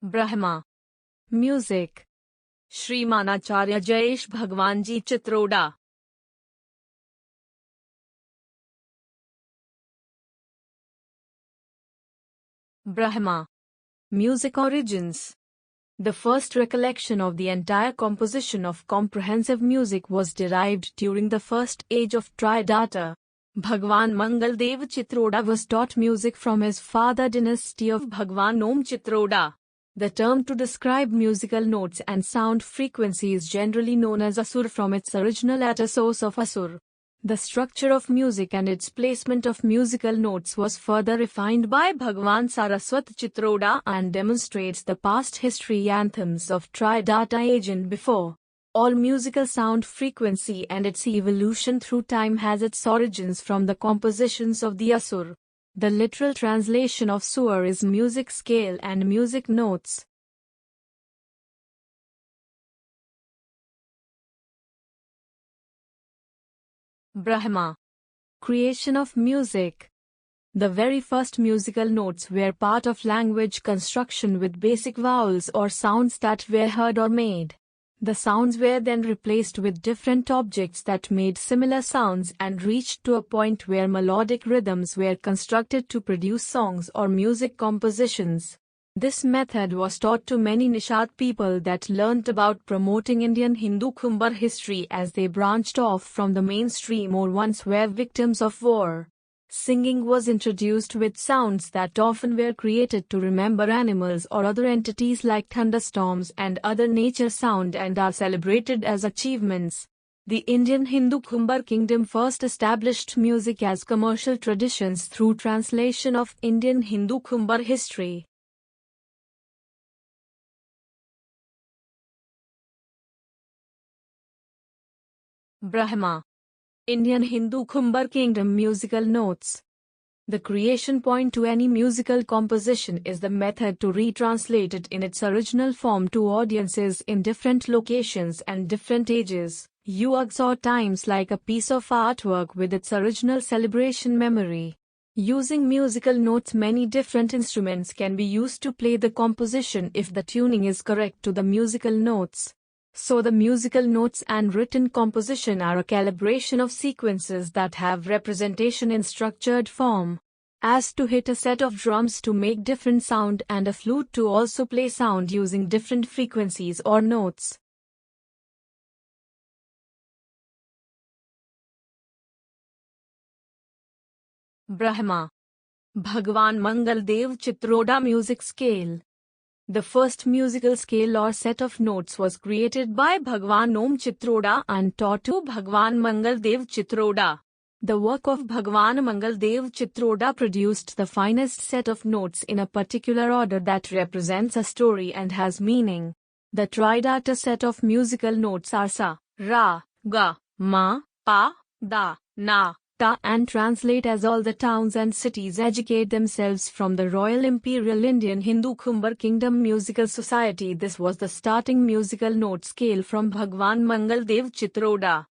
Brahma. Music. Shrimanacharya Jayesh Bhagwanji Chitroda. Brahma. Music origins. The first recollection of the entire composition of comprehensive music was derived during the first age of Tridata. Bhagwan Mangaldev Chitroda was taught music from his father dynasty of Bhagwan Om Chitroda. The term to describe musical notes and sound frequency is generally known as Asur from its original at a source of Asur. The structure of music and its placement of musical notes was further refined by Bhagwan Saraswat Chitroda and demonstrates the past history anthems of Tridata age and before. All musical sound frequency and its evolution through time has its origins from the compositions of the Asur. The literal translation of Sur is music scale and music notes. Brahma. Creation of music. The very first musical notes were part of language construction with basic vowels or sounds that were heard or made. The sounds were then replaced with different objects that made similar sounds and reached to a point where melodic rhythms were constructed to produce songs or music compositions. This method was taught to many Nishad people that learnt about promoting Indian Hindu Khumbar history as they branched off from the mainstream or once were victims of war. Singing was introduced with sounds that often were created to remember animals or other entities like thunderstorms and other nature sound and are celebrated as achievements. The Indian Hindu Khumbar kingdom first established music as commercial traditions through translation of Indian Hindu Khumbar history. Brahma. Indian Hindu Khumbar Kingdom musical notes. The creation point to any musical composition is the method to retranslate it in its original form to audiences in different locations and different ages, yugs or times like a piece of artwork with its original celebration memory. Using musical notes, many different instruments can be used to play the composition if the tuning is correct to the musical notes. So the musical notes and written composition are a calibration of sequences that have representation in structured form. As to hit a set of drums to make different sound and a flute to also play sound using different frequencies or notes. Brahma. Bhagwan Mangaldev Chitroda music scale. The first musical scale or set of notes was created by Bhagwan Om Chitroda and taught to Bhagwan Mangaldev Chitroda. The work of Bhagwan Mangaldev Chitroda produced the finest set of notes in a particular order that represents a story and has meaning. The Tridata set of musical notes are Sa, Ra, Ga, Ma, Pa, Da, Na, Ta and translate as all the towns and cities educate themselves from the Royal Imperial Indian Hindu Khumbar Kingdom Musical Society. This was the starting musical note scale from Bhagwan Mangaldev Chitroda.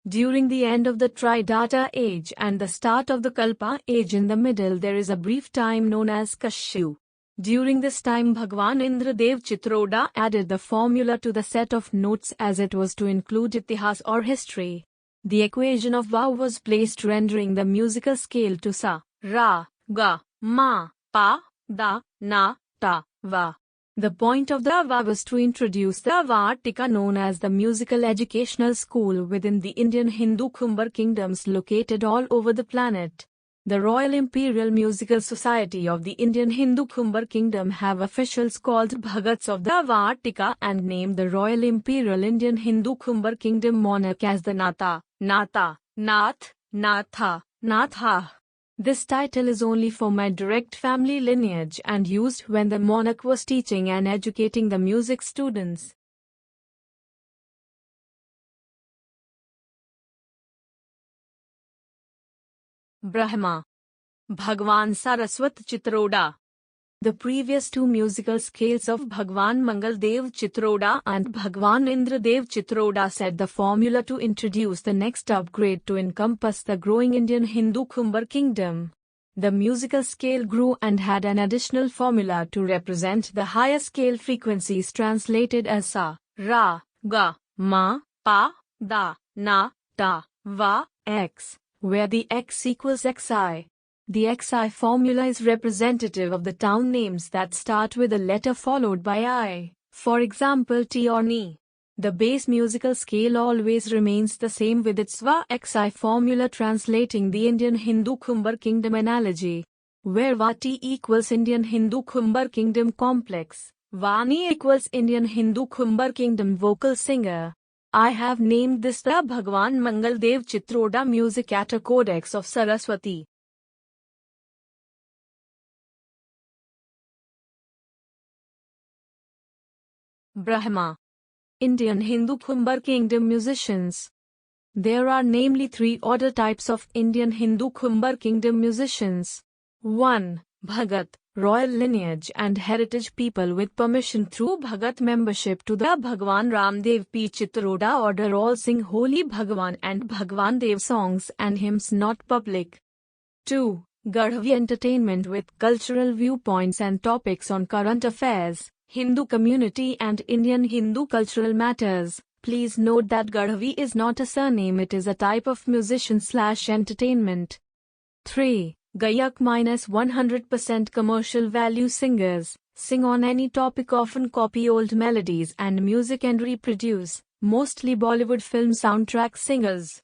During the end of the Tridata age and the start of the Kalpa age in the middle there is a brief time known as Kashu. During this time Bhagwan Indradev Chitroda added the formula to the set of notes as it was to include itihas or history. The equation of Va was placed rendering the musical scale to Sa, Ra, Ga, Ma, Pa, Da, Na, Ta, Va. The point of the Va was to introduce the Vartika known as the musical educational school within the Indian Hindu Khumbar kingdoms located all over the planet. The Royal Imperial Musical Society of the Indian Hindu Khumbar Kingdom have officials called Bhagats of the Vartika and named the Royal Imperial Indian Hindu Khumbar Kingdom monarch as the Nata, Nata, Nath, Natha, Natha. This title is only for my direct family lineage and used when the monarch was teaching and educating the music students. Brahma. Bhagwan Saraswat Chitroda. The previous two musical scales of Bhagwan Mangaldev Chitroda and Bhagwan Indradev Chitroda set the formula to introduce the next upgrade to encompass the growing Indian Hindu Khumbar kingdom. The musical scale grew and had an additional formula to represent the higher scale frequencies translated as sa, ra, ga, ma, pa, da, na, ta, va, x, where the x equals xi. The xi formula is representative of the town names that start with a letter followed by I, for example T or Ni. The base musical scale always remains the same with its Va xi formula translating the Indian Hindu Khumbar kingdom analogy, where Vati equals Indian Hindu Khumbar kingdom complex, Vani equals Indian Hindu Khumbar kingdom vocal singer. I have named this the Bhagwan Mangal Dev Chitroda music at a codex of Saraswati. Brahma. Indian Hindu Khumbar kingdom musicians. There are namely three order types of Indian Hindu Khumbar kingdom musicians. 1. Bhagat, royal lineage and heritage people with permission through Bhagat membership to the Bhagwan Ramdev P. Chitroda order all sing holy Bhagwan and Bhagwan Dev songs and hymns not public. 2. Garhvi entertainment with cultural viewpoints and topics on current affairs, Hindu community and Indian Hindu cultural matters. Please note that Garhvi is not a surname, it is a type of musician/entertainment. 3. Gayak -100% commercial value singers, sing on any topic, often copy old melodies and music and reproduce, mostly Bollywood film soundtrack singers.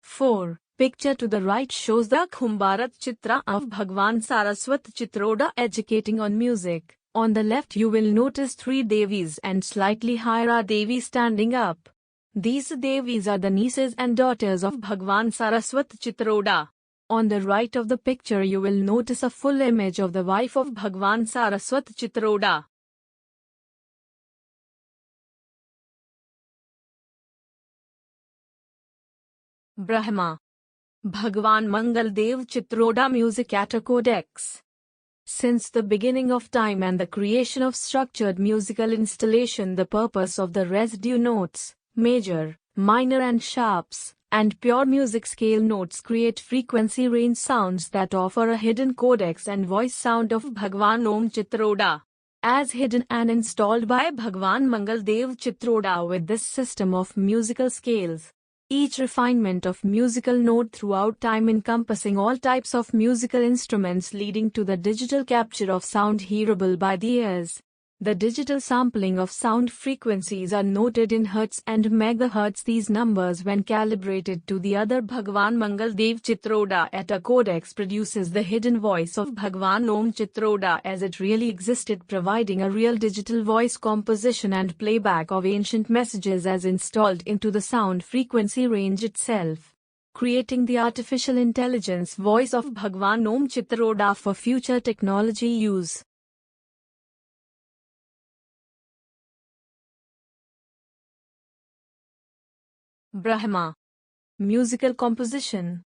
4. Picture to the right shows the Khumbarat Chitra of Bhagwan Saraswat Chitroda educating on music. On the left you will notice three Devis and slightly higher a Devi standing up. These Devis are the nieces and daughters of Bhagwan Saraswat Chitroda. On the right of the picture you will notice a full image of the wife of Bhagwan Saraswat Chitroda. Brahma. Bhagwan Mangal Dev Chitroda music at a codex. Since the beginning of time and the creation of structured musical installation, the purpose of the residue notes, major, minor and sharps, and pure music scale notes create frequency range sounds that offer a hidden codex and voice sound of Bhagwan Om Chitroda. As hidden and installed by Bhagwan Mangal Dev Chitroda with this system of musical scales. Each refinement of musical note throughout time encompassing all types of musical instruments leading to the digital capture of sound hearable by the ears. The digital sampling of sound frequencies are noted in hertz and megahertz. These numbers when calibrated to the other Bhagwan Mangal Dev Chitroda at a codex produces the hidden voice of Bhagwan Om Chitroda as it really existed, providing a real digital voice composition and playback of ancient messages as installed into the sound frequency range itself, creating the artificial intelligence voice of Bhagwan Om Chitroda for future technology use. Brahma. Musical composition.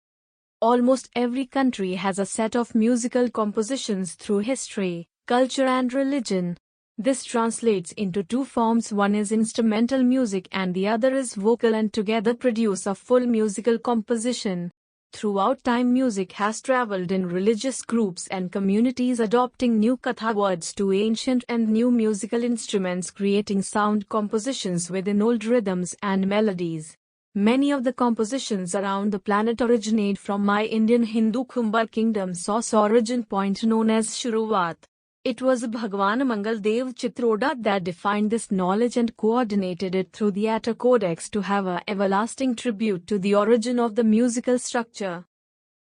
Almost every country has a set of musical compositions through history, culture and religion. This translates into two forms, one is instrumental music and the other is vocal, and together produce a full musical composition. Throughout time music has traveled in religious groups and communities, adopting new katha words to ancient and new musical instruments, creating sound compositions within old rhythms and melodies. Many of the compositions around the planet originate from my Indian Hindu Khumbar kingdom source origin point known as Shuruvat. It was Bhagwan Mangal Dev Chitroda that defined this knowledge and coordinated it through the Atta Codex to have a everlasting tribute to the origin of the musical structure.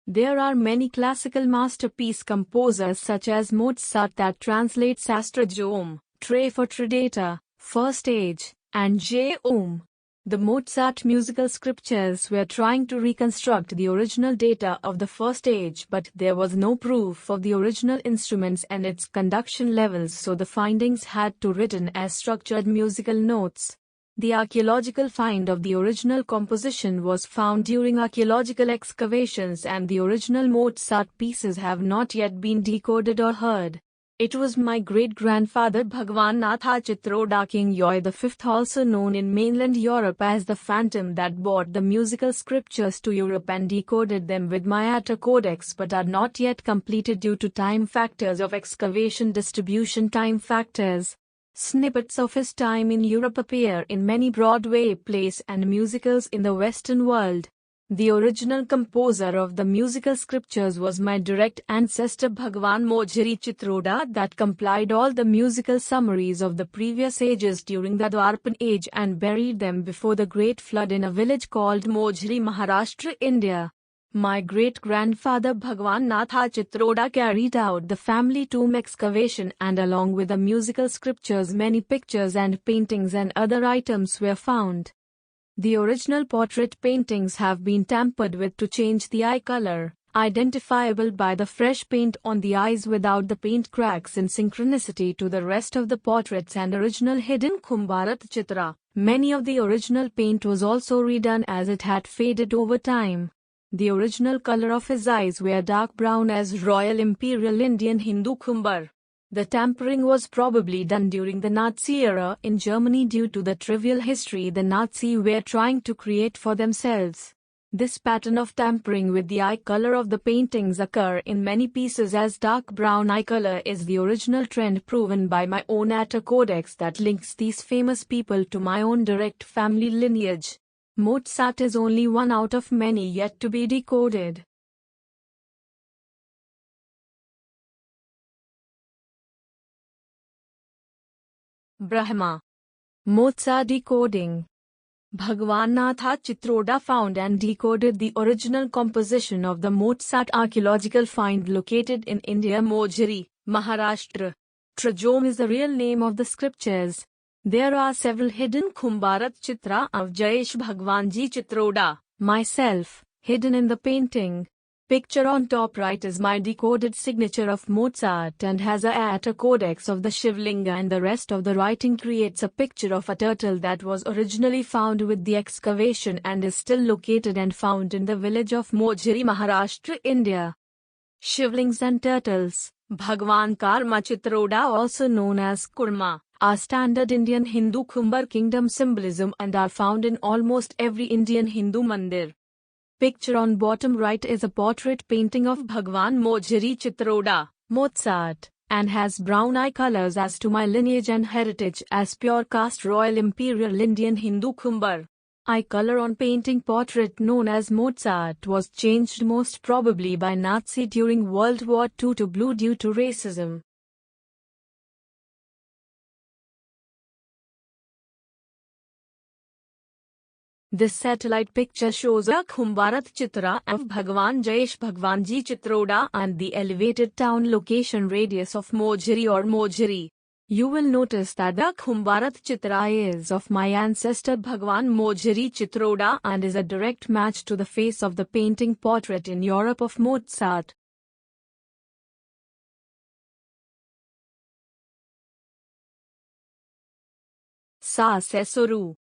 There are many classical masterpiece composers such as Mozart that translates Astra Om, Tre for Tridata, first age, and J Om. The Mozart musical scriptures were trying to reconstruct the original data of the first age, but there was no proof of the original instruments and its conduction levels, so the findings had to written as structured musical notes. The archaeological find of the original composition was found during archaeological excavations, and the original Mozart pieces have not yet been decoded or heard. It was my great-grandfather Bhagwan Chitroda King Yoy V, also known in mainland Europe as the Phantom, that brought the musical scriptures to Europe and decoded them with Maya Codex, but are not yet completed due to time factors of excavation. Distribution time factors. Snippets of his time in Europe appear in many Broadway plays and musicals in the Western world. The original composer of the musical scriptures was my direct ancestor Bhagwan Chitroda, that compiled all the musical summaries of the previous ages during the Dwarpan age and buried them before the Great Flood in a village called Mojri, Maharashtra, India. My great-grandfather Bhagwan Chitroda carried out the family tomb excavation, and along with the musical scriptures many pictures and paintings and other items were found. The original portrait paintings have been tampered with to change the eye color, identifiable by the fresh paint on the eyes without the paint cracks, in synchronicity to the rest of the portraits and original hidden Kumbharat Chitra. Many of the original paint was also redone as it had faded over time. The original color of his eyes were dark brown as Royal Imperial Indian Hindu Kumbhar. The tampering was probably done during the Nazi era in Germany due to the trivial history the Nazis were trying to create for themselves. This pattern of tampering with the eye color of the paintings occur in many pieces as dark brown eye color is the original trend, proven by my own Codex that links these famous people to my own direct family lineage. Mozart is only one out of many yet to be decoded. Brahma. Mozart decoding. Bhagwan Chitroda found and decoded the original composition of the Mozart archaeological find located in India, Mojri, Maharashtra. Trajom is the real name of the scriptures. There are several hidden Kumbharat Chitra of Jayesh Bhagwanji Chitroda, myself, hidden in the painting. Picture on top right is my decoded signature of Mozart and has a codex of the Shivlinga, and the rest of the writing creates a picture of a turtle that was originally found with the excavation and is still located and found in the village of Mojri, Maharashtra, India. Shivlings and turtles. Bhagwan Karma Chitroda, also known as Kurma, are standard Indian Hindu Kumbhar kingdom symbolism and are found in almost every Indian Hindu mandir. Picture on bottom right is a portrait painting of Bhagwan Chitroda, Mozart, and has brown eye colors as to my lineage and heritage as pure caste Royal Imperial Indian Hindu Kumbhar. Eye color on painting portrait known as Mozart was changed most probably by Nazi during World War II to blue due to racism. This satellite picture shows a Kumbharat Chitra of Bhagwan Jayesh Bhagwanji Chitroda and the elevated town location radius of Mojri or Mojri. You will notice that the Kumbharat Chitra is of my ancestor Bhagwan Chitroda and is a direct match to the face of the painting portrait in Europe of Mozart. Sa se suru.